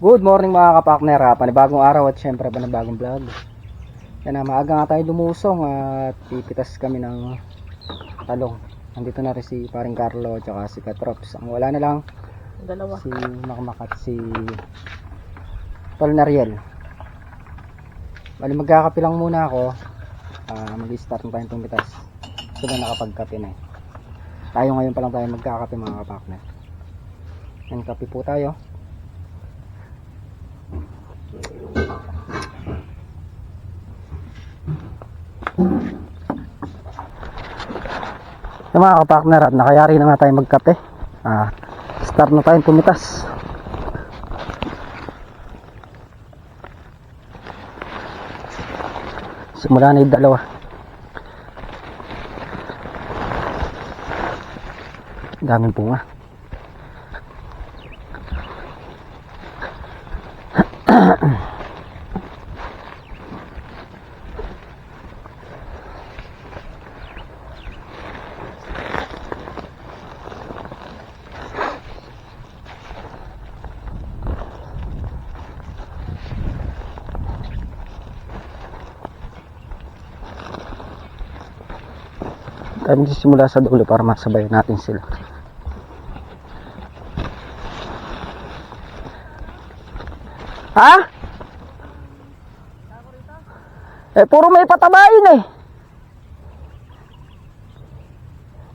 Good morning mga kapakner, panibagong araw at syempre panibagong vlog. Yan na, maaga nga tayo lumusong at pipitas kami ng talong. Nandito na rin si paring Carlo at saka si Katrops. Ang wala na lang Dalawa. si Makmak at si Tol Nariel. Bali magkakape lang muna ako. Mag-start na tayong pumitas. Sila nakapagkape na eh. Tayo ngayon pa lang tayo magkakape mga kapakner. Yan, kape po tayo. Yung mga kapakner, at nakayari na nga tayo magkape. Start na tayong pumitas. Simula na yung dalawa. Daming bunga. Tayo magsisimula sa dulo para masabayan natin sila. Ha? Puro may patabain eh.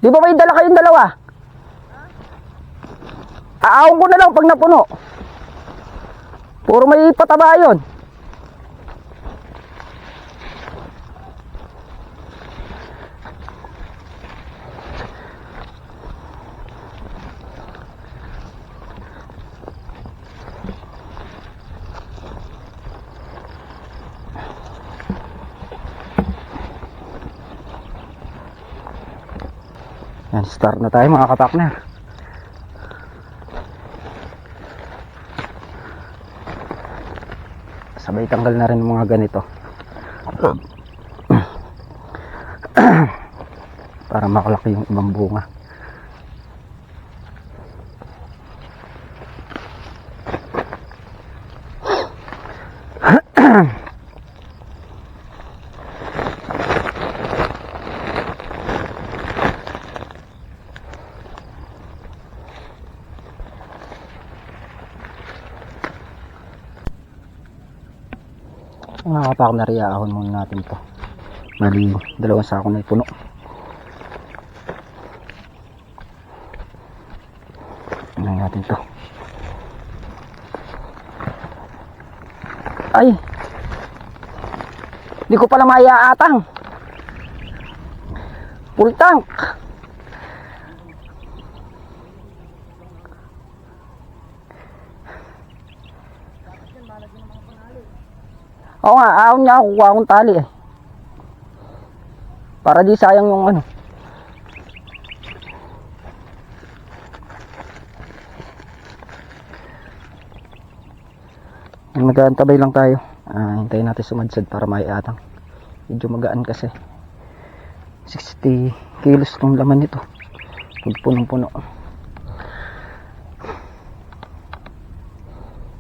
Di ba may dala kayong dalawa? Aawon ko na lang pag napuno. Puro may pataba yun. Yan, start na tayo mga kapakner. Sabay tanggal na rin mga ganito para makalaki yung ibang bunga. Mga kapakner, iaahon muna natin to. Mali, dalawang sako na ipuno. Tingnan natin to. Ay, hindi ko pala maiaatang. Full tank. Oo nga, ahon niya ako, kuha akong tali eh. Para di sayang yung ano. Nag-aantabay lang tayo. Hintayin natin sumadsad para maiatang. Medyo magaan kasi. 60 kilos tong laman nito. Punong-puno.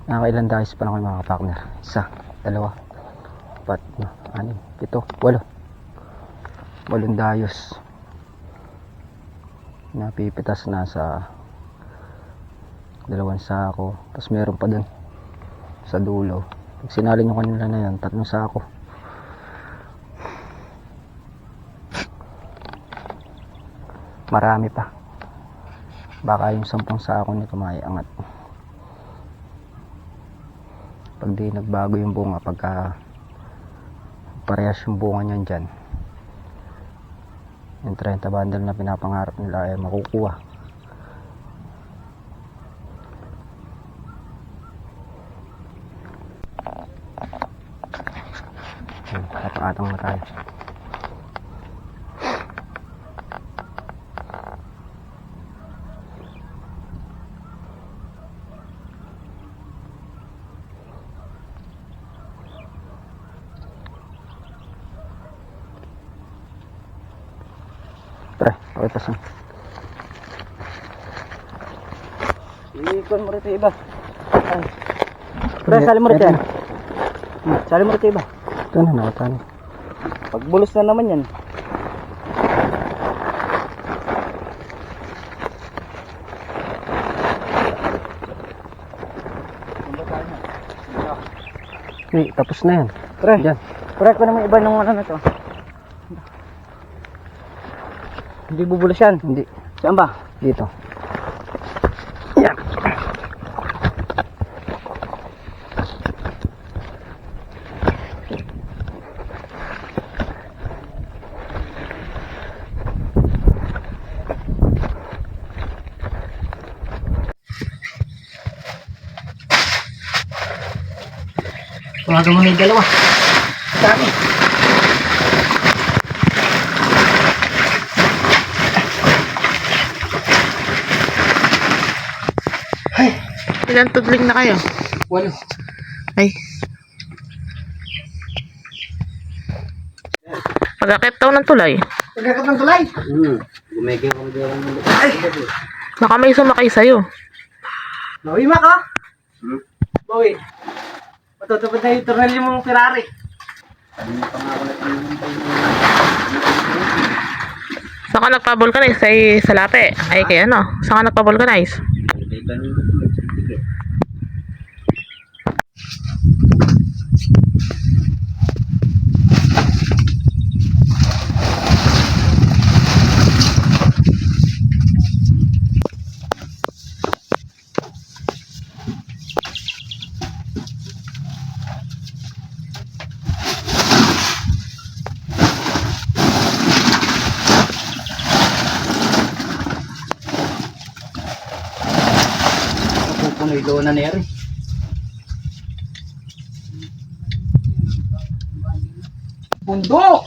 Nakakailan dahis pa lang kayo mga kapakner. 1, 2, 4, 6, 7, 8. 8 dayos. Napipitas na sa 2 sako. Tapos meron pa dun sa dulo. Pag sinali nyo kanila na yan, 3 sako. Marami pa. Baka yung 10 sako nito maiangat. Pag di nagbago yung bunga, pagka parehas yung bunga nyan dyan, yung 30 bundle na pinapangarap nila ay makukuha. Atang-atang na tayo. Pre, pakitas mo. Iikon mo rin sa iba. Ay. Pre, sali mo rin yan. Sali mo rin iba. Ito na, nakatali. Pagbulos na naman yan. Hey, tapos na yan. Pre, Diyan. pre, ko naman iba nung ano na to. Hindi bubulos yan. Hindi. Saan ba? Dito. Yan. Tumaga mo na yung dalawa. Dami. Ilan tudling na kayo? 8. Ay. Pagkakit daw ng tulay. Pagkakat ng tulay. Gumigil kami doon. Baka may sumakay sa'yo. Bawi ma ka? Bawi. Matutupad na yung tornilyo mong Ferrari. Saan ka nagpa-vulcanize? Sa lape. Ay, kaya ano? Saan ka nagpa-vulcanize? Pupunoy doon na neri. Bundok!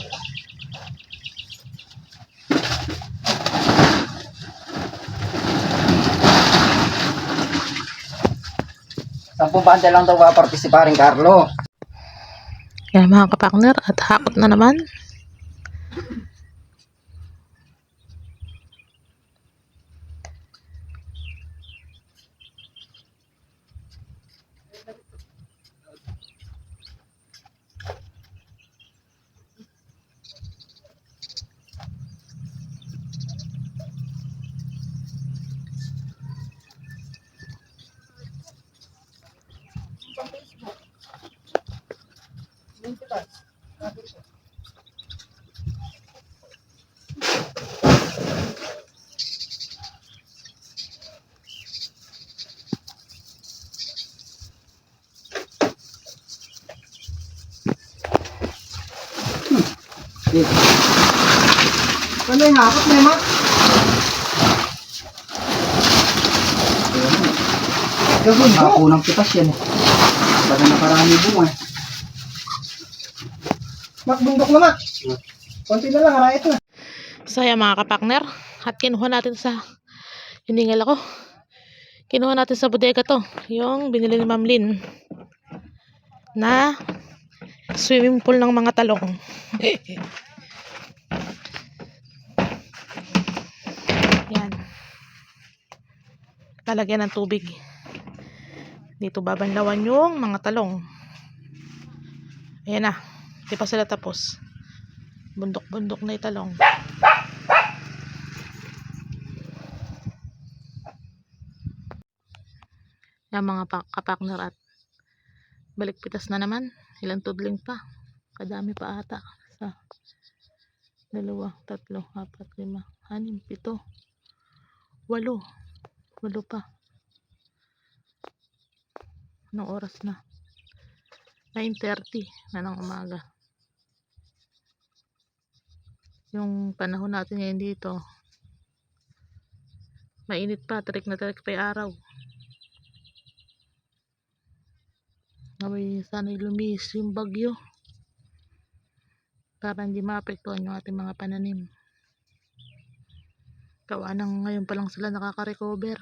Sampung banda lang daw partisiparing Carlo. Yan mga kapakner, at hakot na naman. Ano yung hakot na ma? Ako ng pitas yan eh. Baka nakarami bunga eh. Mak, bundok na mak. Konti na lang, harayat na. So yan mga kapakner, at kinuha natin sa hiningal ako. Kinuha natin sa bodega to, yung binili ni Ma'am Lynn na swimming pool ng mga talong. Yan. Lalagyan ng tubig. Dito babanlawan yung mga talong. Ayan na. Di pa sila tapos. Bundok-bundok na yung talong. Yan mga kapakner, at balik pitas na naman. Ilang tudling pa. Kadami pa ata. Sa 2, 3, 4, 5, 6, 7, 8. 8 pa. Anong oras na? 9:30 na ng umaga. Yung panahon natin ngayon dito, mainit pa, tarik na tarik pa yung araw. Naway sana'y lumihis yung bagyo para hindi maapektuhan yung ating mga pananim. Kawa nang ngayon pa lang sila nakaka-recover.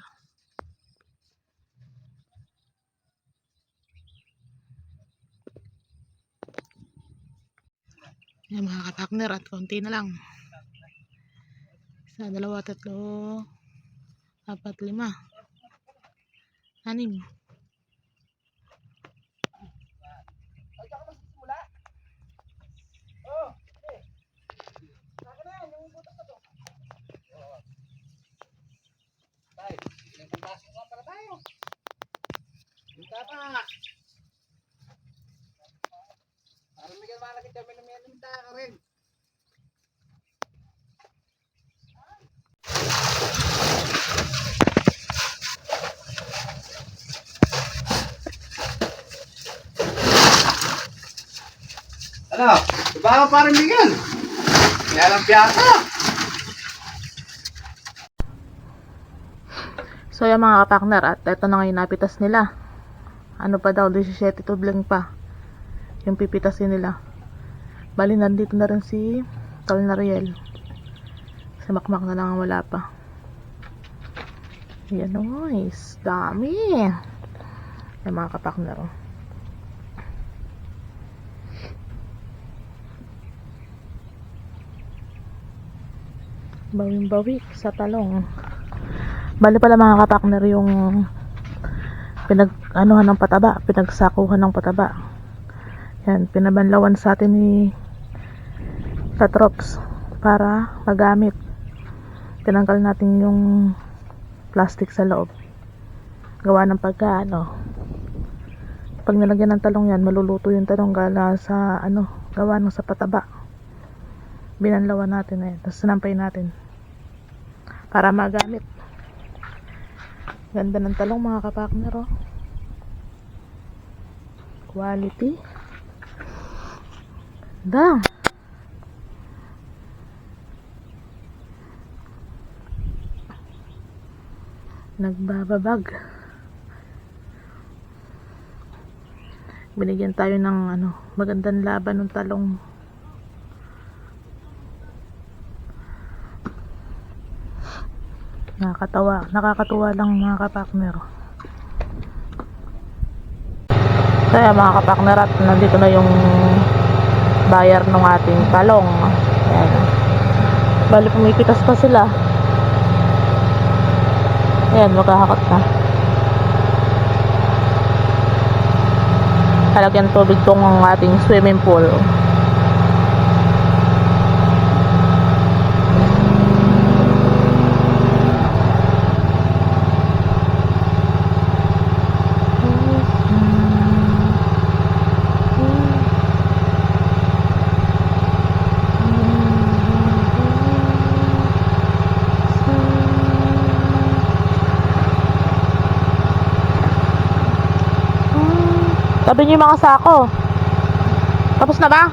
Yan mga kapakner, at konti na lang. 1, 2, 3, 4, 5, 6, 7, Ano? Diba ka parang Miguel? Kaya lang piyasa. So yung mga kapakner, at eto na ngayon napitas nila. Ano pa daw, 17 tudling pa yung pipitasin nila. Bali nandito na rin si Tol Nariel. Si Makmak na lang ang wala pa. Yan guys, dami yung mga kapakner. Bawing-bawi sa talong. Bali pala mga kapakner yung pinag-anuhan ng pataba, pinagsakuhan ng pataba. Yan, pinabanlawan sa atin ni Tatrops para magamit. Tinanggal natin yung plastic sa loob. Gawa ng pagkaano. Pag nilagyan ng talong yan, maluluto yung talong gala sa gawa ng sa pataba. Binanlawan natin na yan, tapos sinampay natin para magamit. Ganda ng talong mga kapakner, oh. Quality. Ganda. Nagbababag. Binigyan tayo ng magandang laban ng talong. Nakakatuwa lang mga kapakner. Kaya mga kapakner, at nandito na yung buyer ng ating talong. Ayan. Bali pumipitas pa sila. Ayan, maghahakot na. Halagyan tubig tong ating swimming pool. Tabi niyo yung mga sako. Tapos na ba?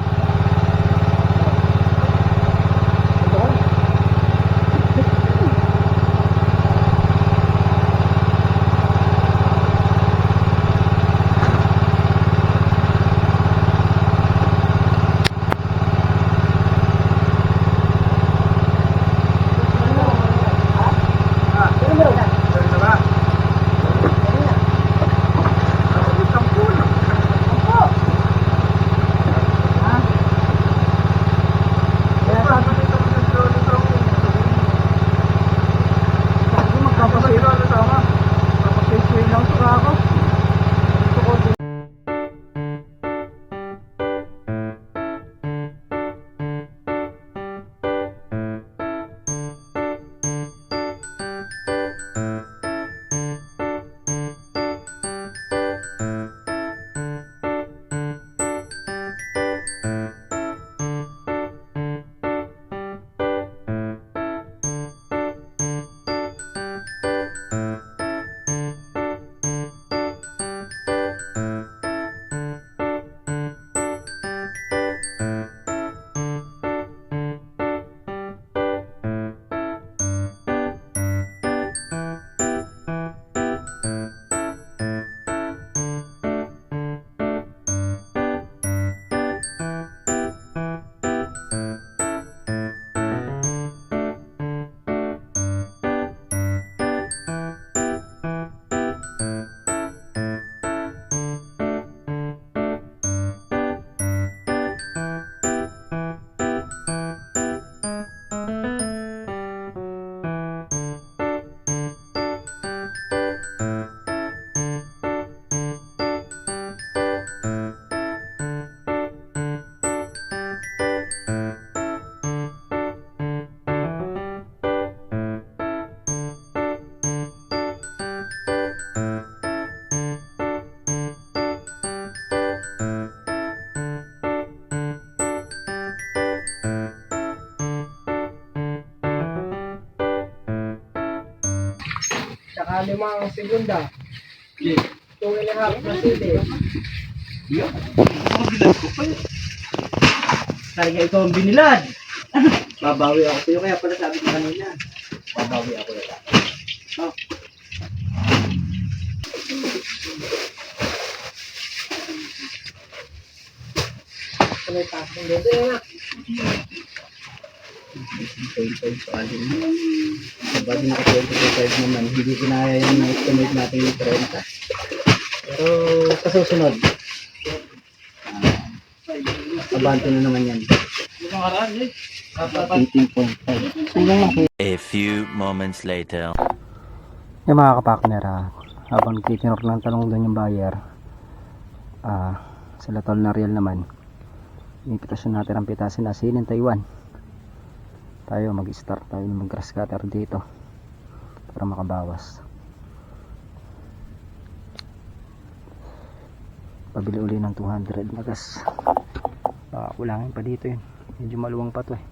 limang segunda. 2.5 na sili. Talaga ikaw ang binilad. Babawi ako sa'yo, kaya pala sabi ko kanina. Babawi ako na lang. Oh. Kulay taas ng dedo na. 25 pa din. Sabag na 25 naman. Hindi kinaya yung na-estimate natin yung 30. Pero kasusunod. Abante na naman yan. 18.5. A few moments later. Yung mga kapakner, habang titinor ng talong doon yung buyer, sa Latol na real naman, inipitasyon natin ang pitasin na sinin Taiwan. Tayo mag-start tayo ng mag-grass cutter dito para makabawas. Pabili uli ng 200 na gas. Kulangin pa dito yun. Medyo maluwang pa to eh.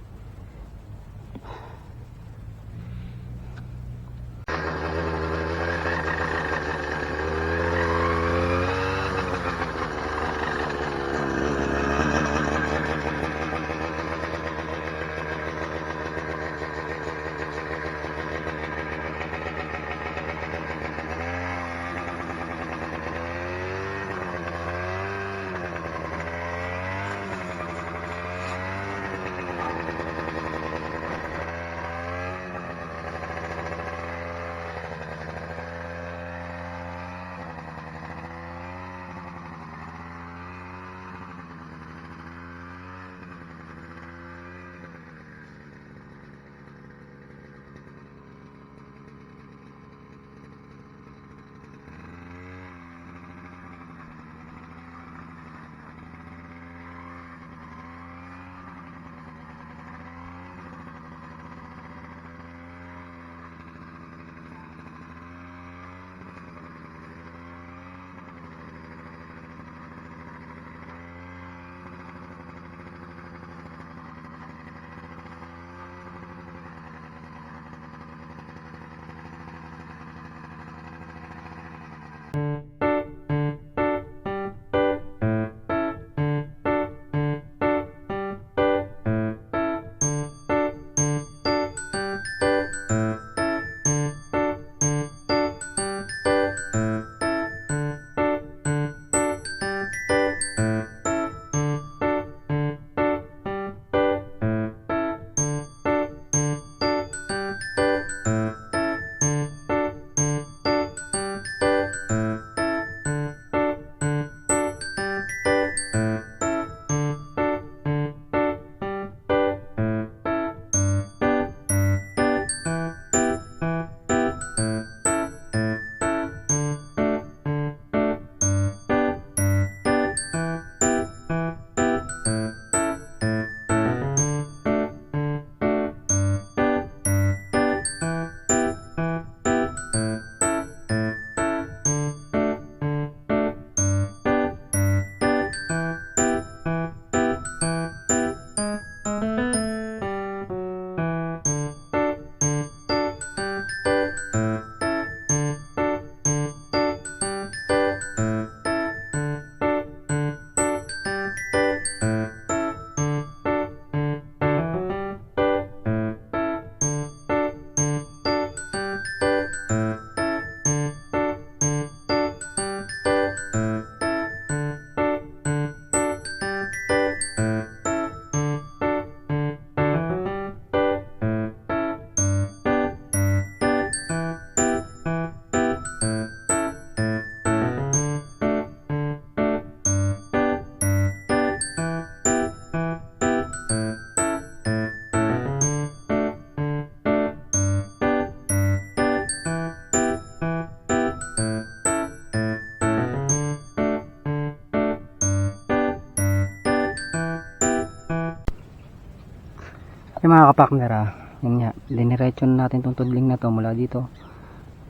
Yung mga kapakner, yun nga, liniretso na natin itong tudling na to mula dito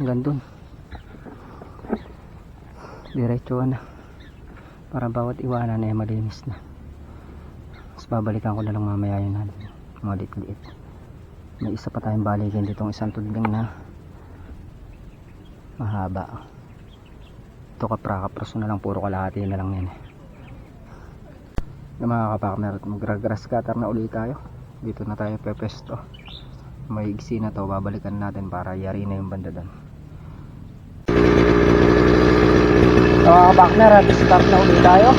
hanggang dun. Diretso na para bawat iwanan ay malinis na. Tapos babalikan ko na lang mamaya yun natin, mga liit. May isa pa tayong balikin ditong isang tudling na mahaba. Ito kapra-kapros na lang, puro kalahati na lang yan. Yung mga kapakner, mag-grass cutter na ulit tayo. Dito na tayo pepesto. May iksi na to, babalikan natin para yari na yung banda doon. So mga kapakner, start na ulit tayo.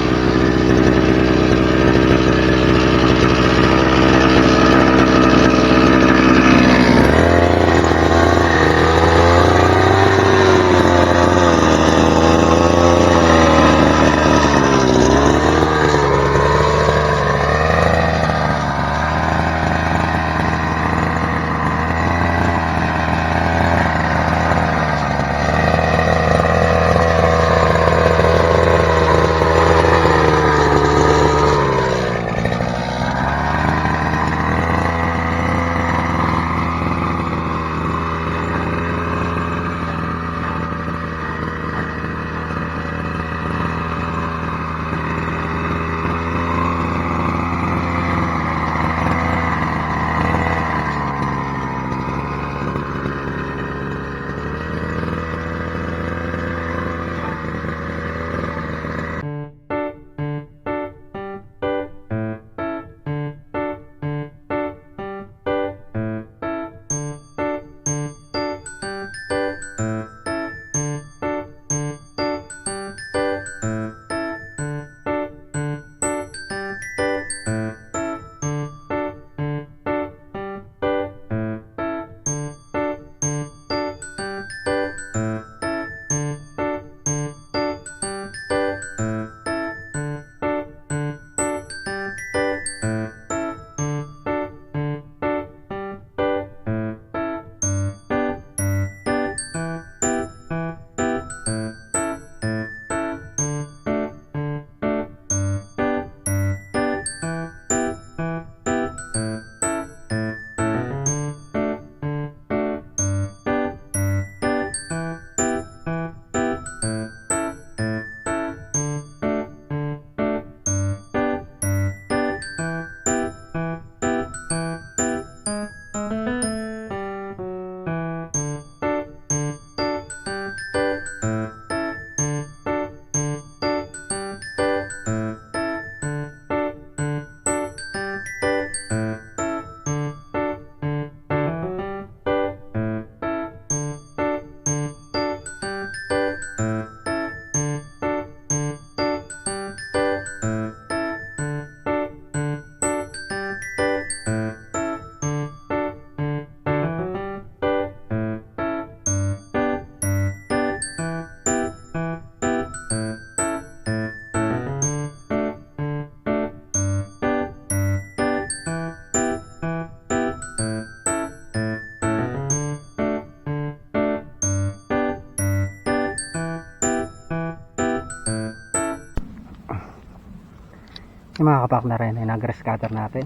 Yung mga kapak na rin ay nag-grass cutter natin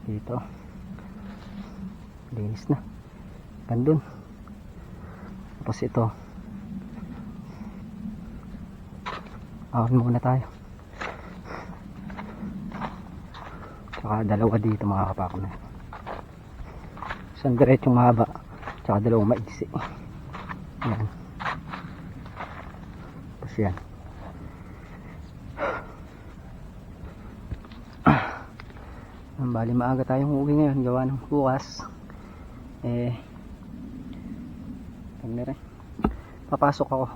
dito, linis na bandun. Tapos ito ahon muna tayo, tsaka dalawa dito mga kapak na, isang diretsong mahaba tsaka dalawang maigsi. Yan, tapos yan. Bali maaga tayong uuwi ngayon, gawa ng bukas papasok ako.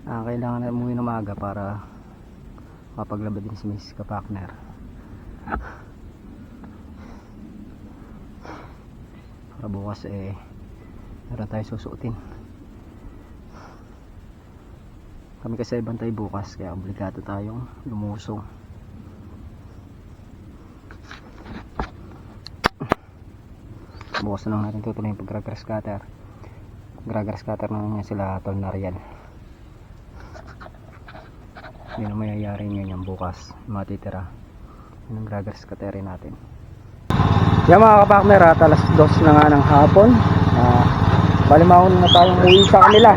Kailangan na umuwi ng maaga para mapaglaba din si Miss Kapakner. Para bukas meron tayo susuotin. Kami kasi bantay bukas, kaya obligado tayong lumusong. Bukas na lang natin tutuloy yung pag-grass cutter. Grass cutter na niya sila Tol Nariel. Hindi na mayayari nyo yung bukas matitira yung grass cutter natin. Yan mga kapakmer, alas 2 na nga ng hapon. Bali mauna na tayong uwi sa kanila.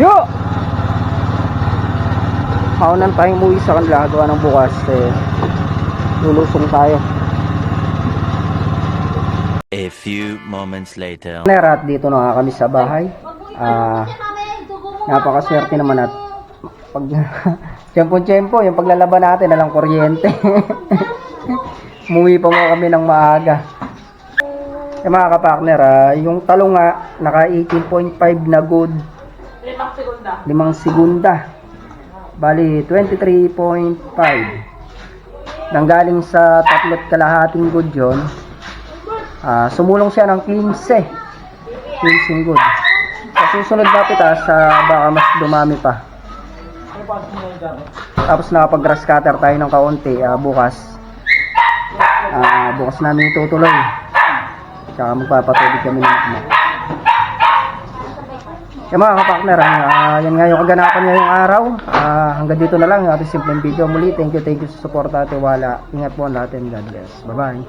Yo! Mauna tayong uwi sa kanila, gawa ng bukas lulusong tayo. few moments later. At dito na kami sa bahay. Napakaswerte naman at pag tiyempo-tiyempo, yung paglalaban natin, alang kuryente. Umuwi pa mo kami ng maaga. Mga kapartner, yung talong nga, naka 18.5 na good. 5 segunda. Bali, 23.5. Nanggaling sa 3.5 good yun. Sumulong siya ng 15 good. Sa susunod na pitas, baka mas dumami pa. Tapos nakapag-grass cutter tayo ng kaunti bukas. Bukas namin itutuloy. Tsaka magpapatubig kami ng mga. Mga kapartner, yan nga yung kaganapan ngayong araw. Hanggang dito na lang yung ating simpleng video. Muli, thank you sa suporta at tiwala. Ingat po ang lahat and God bless. Bye bye.